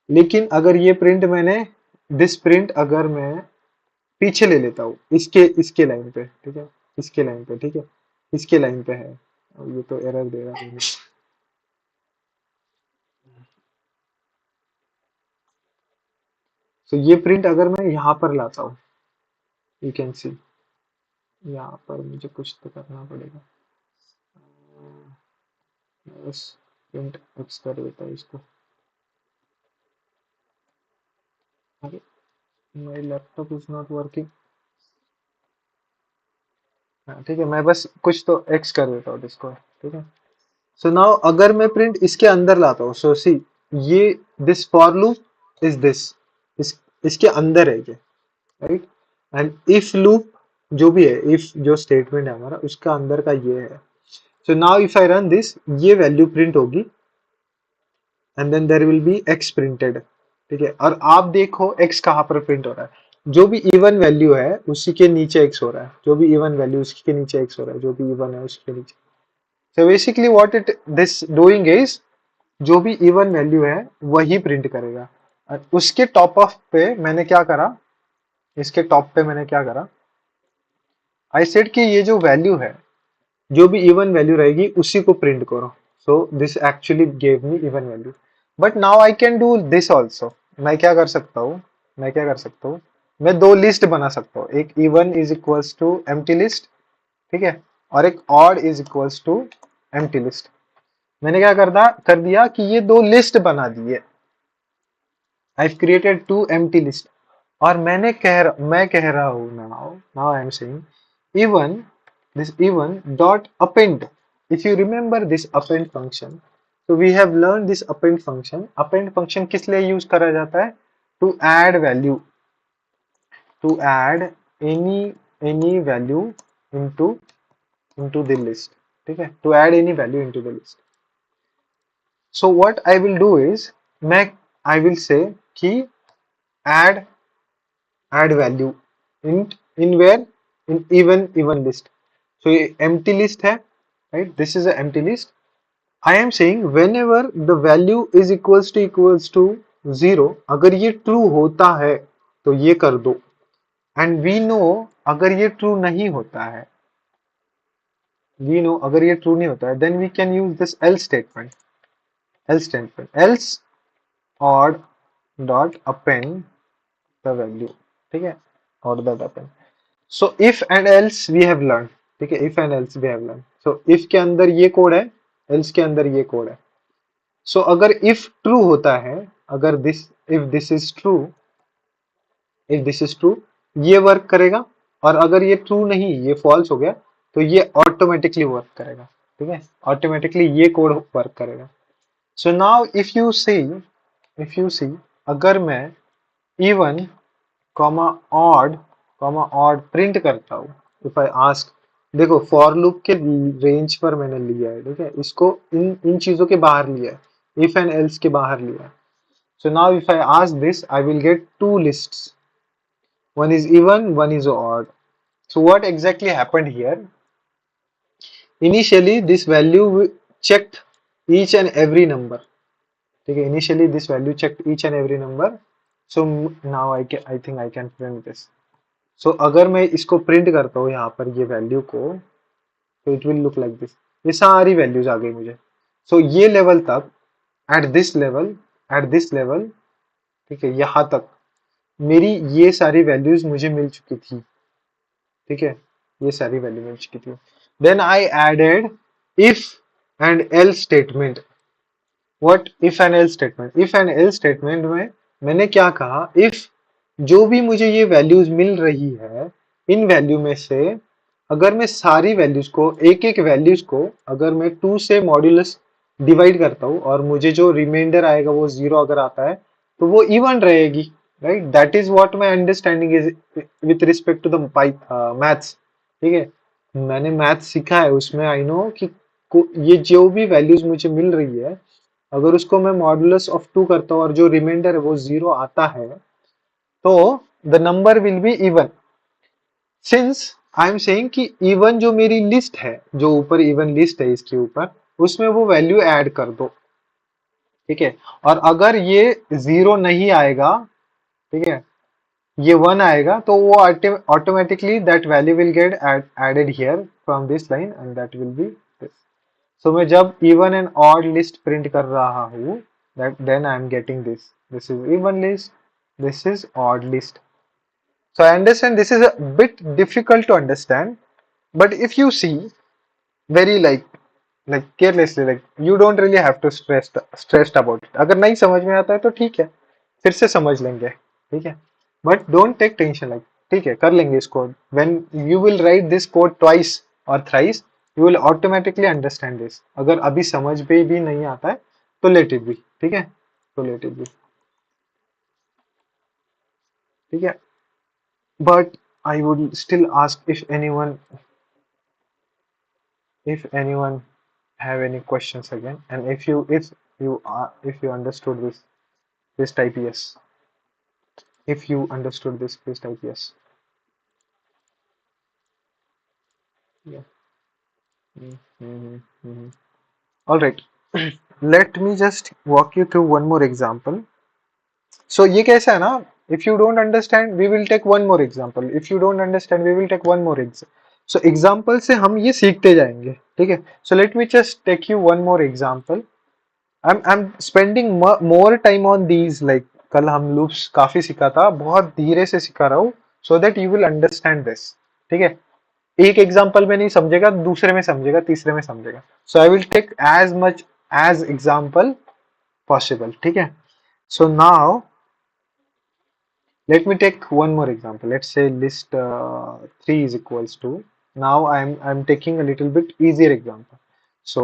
लेकिन अगर ये प्रिंट मैंने, दिस प्रिंट अगर मैं पीछे ले लेता हूँ, इसके लाइन पे, ठीक है, इसके लाइन पे, ठीक है, इसके लाइन पे है, ये तो एरर दे रहा है। तो ये प्रिंट अगर मैं यहाँ पर लाता हूँ, यू कैन सी, यहाँ पर मुझे कुछ तो करना पड़ेगा, बस प्रिंट एक्स कर देता हूँ इसको। अरे my laptop is not working, ठीक है, मैं बस कुछ तो एक्स कर देता हूँ इसको, ठीक है। सो नाउ अगर मैं प्रिंट इसके अंदर लाता हूँ, सो सी, ये this for loop is this, इसके अंदर है ये, राइट। एंड इफ लूप जो भी है, इफ जो स्टेटमेंट है हमारा, उसका अंदर का ये है। So now if I run this, ये वैल्यू प्रिंट होगी, and then there will be X printed, ठीक है। और आप देखो एक्स कहाँ पर प्रिंट हो रहा है, जो भी इवन वैल्यू है उसी के नीचे एक्स हो रहा है, जो भी इवन वैल्यू उसके के नीचे एक्स हो रहा है, जो भी इवन है उसके नीचे। So basically what it this doing is, जो भी इवन वैल्यू है वही प्रिंट करेगा। और उसके टॉप ऑफ पे मैंने क्या करा, इसके टॉप पे मैंने क्या करा, आई सेड कि ये जो वैल्यू है, जो भी इवन वैल्यू रहेगी उसी को प्रिंट करो। So this actually gave me even value. But now I can do this also. मैं क्या कर सकता हूँ, मैं क्या कर सकता हूँ, मैं दो लिस्ट बना सकता हूँ, एक even is equals to empty list, ठीक है, और एक odd is equals to empty list. मैंने क्या कर दिया कि ये दो लिस्ट बना दिए। I've created two empty list और मैं कह रहा हूँ now I am saying even this even dot append, if you remember this append function, so we have learned this append function किस लिए यूज करा जाता है, to add value, to add any value into the list, ठीक है, to add any value into the list. So what I will do is मैं I will say कि add value in where, in even list. So ये empty list है, right, this is an empty list. I am saying whenever the value is equals to 0, अगर ये true होता है तो ये कर दो, and we know अगर ये true नहीं होता है, अगर ये true नहीं होता है, then we can use this else odd dot append the value, ठीक है, odd dot append. So if and else we have learn, ठीक है, if and else we have learn. So if के अंदर ये कोड है, एल्स के अंदर ये कोड है। सो अगर इफ ट्रू होता है, अगर this if this is true, if this is true, ये वर्क करेगा, और अगर ये ट्रू नहीं, ये फॉल्स हो गया, तो ये ऑटोमेटिकली वर्क करेगा, ठीक है, ऑटोमेटिकली ये कोड वर्क करेगा। सो नाउ इफ यू सी अगर मैं इवन कॉमा ऑड प्रिंट करता हूँ, इफ आई आस्क, देखो फॉर लूप के रेंज पर मैंने लिया है, ठीक है, इसको इन इन चीजों के बाहर लिया है, इफ एंड एल्स के बाहर लिया है। So now if I ask this, I will get two lists, one is even, one is odd. So what exactly happened here? Initially this value checked each and every number, ठीक है, initially this value checked each and every number. So now I think I can print this. सो अगर मैं इसको print करता हूँ यहाँ पर ये वैल्यू को, तो it will look like this, ये सारी वैल्यूज आ गई मुझे। सो ये लेवल तक, एट दिस लेवल, ठीक है, यहाँ तक मेरी ये सारी वैल्यूज मुझे मिल चुकी थी, ठीक है, ये सारी वैल्यू मिल चुकी थी। Then I added if and else statement. What if and else statement? If and else statement में मैंने क्या कहा, इफ जो भी मुझे ये वैल्यूज मिल रही है, इन वैल्यू में से अगर मैं सारी वैल्यूज को, एक एक वैल्यूज को अगर मैं 2 से मॉड्यूलस डिवाइड करता हूँ और मुझे जो रिमाइंडर आएगा वो 0 अगर आता है, तो वो इवन रहेगी, right, that is what my understanding is with respect to the maths, ठीक है, मैंने मैथ्स सीखा है, उसमें आई नो कि ये जो भी वैल्यूज मुझे मिल रही है, अगर उसको मैं मॉडुलस ऑफ 2 करता हूँ और जो रिमाइंडर है वो 0 आता है, तो the number will be even. Since I am saying कि इवन जो मेरी लिस्ट है, जो ऊपर इवन लिस्ट है इसके ऊपर, उसमें वो वैल्यू ऐड कर दो, ठीक है, और अगर ये 0 नहीं आएगा, ठीक है, ये 1 आएगा, तो वो automatically that value will get added here from this line and that will be this. So मैं जब even and odd list print कर रहा हूँ, that then I am getting this is even list, this is odd list. So I understand this is a bit difficult to understand, but if you see very like carelessly, like you don't really have to stressed about it. अगर नहीं समझ में आता है तो ठीक है, फिर से समझ लेंगे, ठीक है, but don't take tension, like ठीक है, कर लेंगे इसको। when you will write this code twice or thrice, you will automatically understand this. अगर अभी समझ पे भी नहीं आता है तो let it be, ठीक है, तो let it be, ठीक है। But I would still ask if anyone have any questions again, and if you understood this, please type yes. If you understood this, please type yes. Yeah. Mm-hmm. All right. Let me just walk you through one more example. So ये कैसा है ना, if you don't understand we will take one more example, if you don't understand we will take one more example. So example से हम ये सीखते जाएंगे, ठीक है। So let me just take you one more example. I'm spending more time on these, like कल हम loops काफी सीखा था, बहुत धीरे से सिखा रहा हूँ, so that you will understand this, ठीक है। एक एग्जाम्पल में नहीं समझेगा, दूसरे में समझेगा, तीसरे में समझेगा। So I will take as much as example possible. ठीक है. So now let me take one more example. Let's say list 3 is equals to. Now I'm taking a little bit easier example. So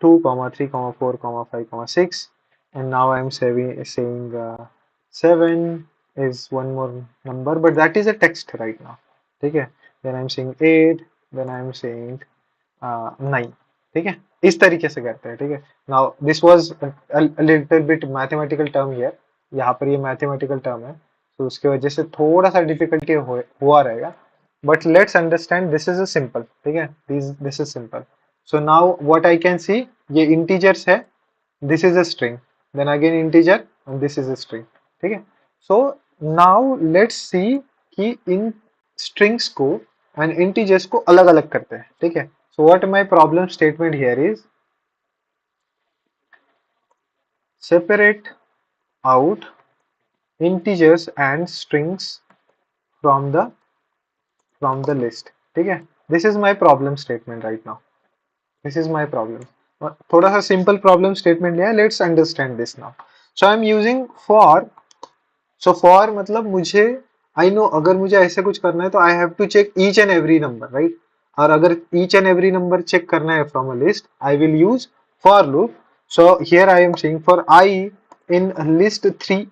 2 comma 3 comma 4 comma 5 comma 6, and now I'm saying 7 is one more number, but that is a text right now. ठीक है. Then I'm saying 8. Then I'm saying 9. ठीक है. इस तरीके से करते हैं. ठीक है. Now this was a little bit mathematical term here. यहाँ पर ये mathematical term है, तो उसके वजह से थोड़ा सा डिफिकल्टी हुआ रहेगा. But let's understand this is a simple. ठीक है. This is simple. So now what I can see, ये इंटीजर्स है, this is a string, then again integer and this is a string. ठीक है. सो नाउ लेट्स सी कि इन strings को एंड इंटीजर्स को अलग अलग करते हैं. ठीक है. So what my problem statement here is separate out integers and strings from the list. ठीक है. This is my problem statement right now. This is my problem. थोड़ा सा simple problem statement लिया है. Let's understand this now. So I'm using for. So for मतलब मुझे I know अगर मुझे ऐसे कुछ करना है तो I have to check each and every number, right? और अगर each and every number check करना है from a list, I will use for loop. So here I am saying for I in list 3.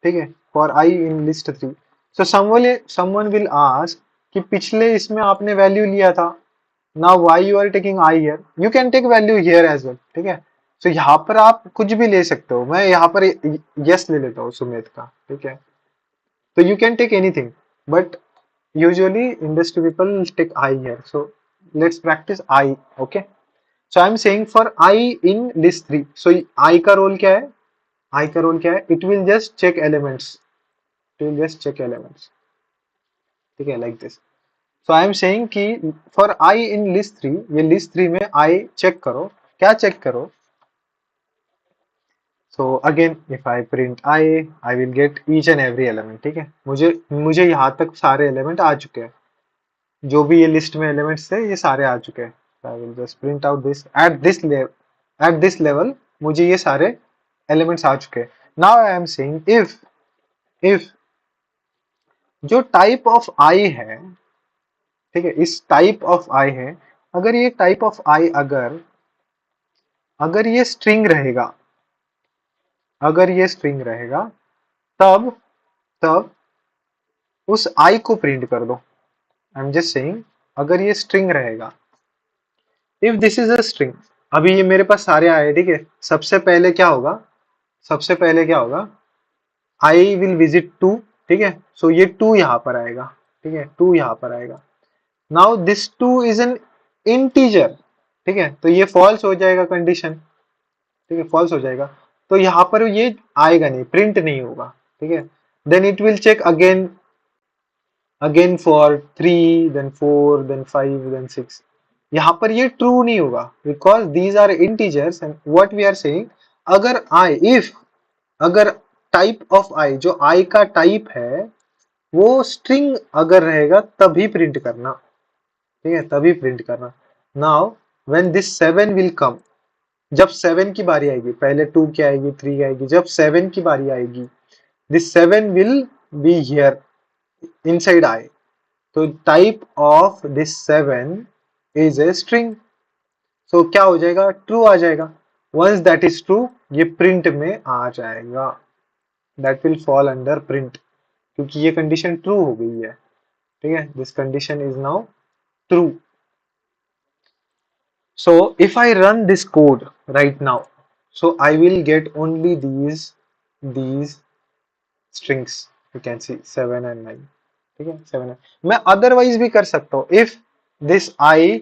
ठीक है. For I in list 3. So someone will ask कि पिछले इसमें आपने वैल्यू लिया था, now why you are taking I here, you can take value here as well. ठीक है. सो यहाँ पर आप कुछ भी ले सकते हो. मैं यहाँ पर यस ले लेता हूँ सुमित का. ठीक है. तो you can take anything, but usually industry people take I here. So let's practice I. Okay. So I am saying for I in list 3. So I का रोल क्या है? आई का रोल क्या है? It will just check elements. It will just check elements. ठीक है. Like this. So I am saying कि for I in list 3, ये list 3 में I check करो. क्या check करो? So again if I print I will get each and every element. ठीक है. मुझे यहाँ तक सारे element आ चुके हैं. जो भी ये list में elements थे ये सारे आ चुके हैं. So I will just print out this at this level मुझे ये सारे elements आ चुके हैं. Now I am saying if जो टाइप ऑफ आई है, ठीक है, इस टाइप ऑफ आई है, अगर ये टाइप ऑफ आई अगर ये स्ट्रिंग रहेगा, अगर ये स्ट्रिंग रहेगा, तब तब उस आई को प्रिंट कर दो. आई एम जस्ट सेइंग अगर ये स्ट्रिंग रहेगा, if this is a string. अभी ये मेरे पास सारे आए. ठीक है. सबसे पहले क्या होगा? सबसे पहले क्या होगा? I will visit 2. ठीक है. सो ये 2 यहां पर आएगा. ठीक है. 2 यहां पर आएगा. Now this 2 is an integer. ठीक है. तो ये फॉल्स हो जाएगा कंडीशन. ठीक है. फॉल्स हो जाएगा. तो यहां पर ये आएगा नहीं, प्रिंट नहीं होगा. ठीक है. Then it will check again for 3, then 4, then 5, then 6. यहां पर ये ट्रू नहीं होगा because these are integers. And what we are saying, अगर आई इफ अगर टाइप ऑफ आई, जो आई का टाइप है वो स्ट्रिंग अगर रहेगा तभी प्रिंट करना. ठीक है. तभी प्रिंट करना. Now when this 7 will come, जब 7 की बारी आएगी, पहले 2 की आएगी, 3 की आएगी, जब 7 की बारी आएगी, this 7 will be here inside i. तो type of this 7 is a string. So क्या हो जाएगा? ट्रू आ जाएगा. वंस दैट इज ट्रू, ये प्रिंट में आ जाएगा. That will fall under print, क्योंकि ये कंडीशन ट्रू हो गई है. ठीक है. This condition is now true. So if I run this code right now, so I will get only these strings. You can see 7 and 9. ठीक है. 7. मैं otherwise भी कर सकता हूँ. If this I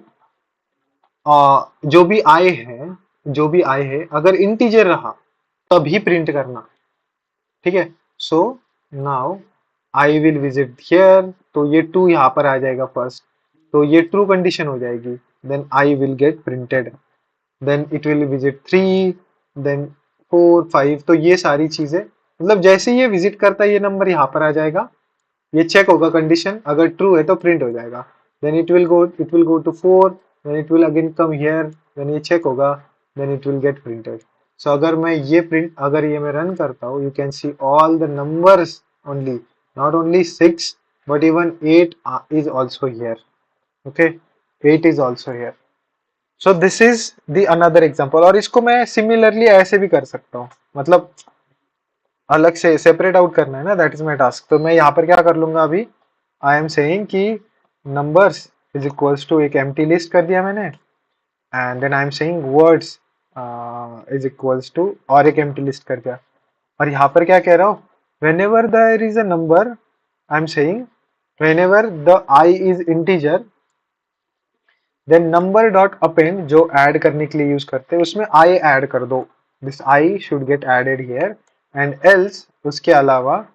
जो भी I है अगर integer रहा तभी प्रिंट करना. ठीक है. So now I will visit here. तो ये 2 यहाँ पर आ जाएगा फर्स्ट. तो ये ट्रू कंडीशन हो जाएगी. Then I will get printed. Then it will visit 3, then 4, 5. तो ये सारी चीजें मतलब जैसे ये विजिट करता है ये नंबर यहाँ पर आ जाएगा. ये चेक होगा कंडीशन, अगर ट्रू है तो प्रिंट हो जाएगा. Then it will go to 4, then it will again come here, then ये चेक होगा, then it will get printed. So अगर ये मैं run करता हूँ, you can see all the numbers only, not only 6 but even 8 is also here. Okay, 8 is also here. So this is the another example. और इसको मैं similarly ऐसे भी कर सकता हूँ, मतलब अलग से सेपरेट आउट करना है ना, दैट इज माई टास्क. तो मैं यहाँ पर क्या कर लूंगा अभी, आई एम सेइंग कि नंबर्स इज इक्वल्स टू एक एम्प्टी लिस्ट कर दिया मैंने, and then I am saying words is equals to और एक एम्प्टी लिस्ट कर दिया. और यहाँ पर क्या कह रहा हूँ, whenever there is a number, I am saying whenever the I is integer, then number dot append जो ऐड करने के लिए यूज करते हैं उसमें आई ऐड कर दो, this I should get added here, and else उसके अलावा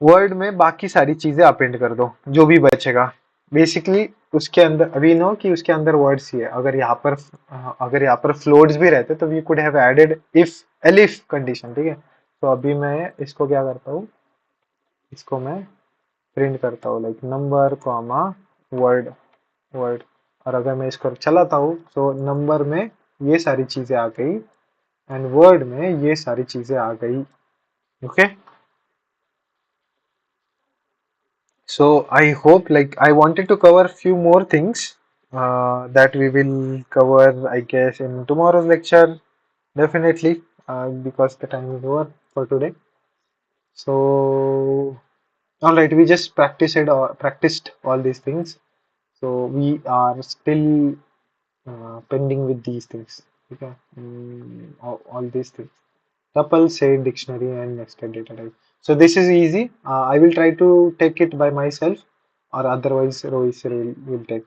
वर्ड में बाकी सारी चीजें अपेंड कर दो जो भी बचेगा. बेसिकली उसके अंदर अभी नो कि उसके अंदर वर्ड्स ही है. अगर यहाँ पर फ्लोट्स भी रहते तो we could have added if elif condition. ठीक है, तो अभी मैं इसको क्या करता हूँ, इसको मैं प्रिंट करता हूँ like number comma word word. और अगर मैं इसको चलाता हूँ तो नंबर में ये सारी चीजें आ गई एंड वर्ड में ये सारी चीजें आ गई. Okay, so I hope, like, I wanted to cover few more things that we will cover, I guess, in tomorrow's lecture, definitely, because the time is over for today. So, all right, we just practiced all these things. So we are still pending with these things. Okay, all these things. Tuple, say dictionary, and nested data type. So this is easy. I will try to take it by myself, or otherwise Rohit sir will take.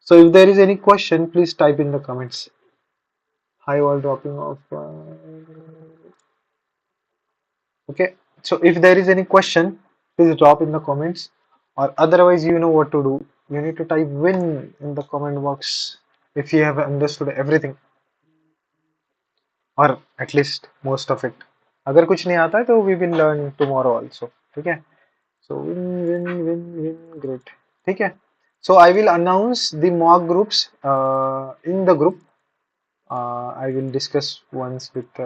So if there is any question, please type in the comments. Hi, all dropping off. Okay. So if there is any question, please drop in the comments, or otherwise you know what to do. You need to type win in the comment box if you have understood everything, or at least most of it. अगर कुछ नहीं आता है तो we will learn tomorrow also. ठीक है. So win great. ठीक है. So I will announce the mock groups in the group. I will discuss once with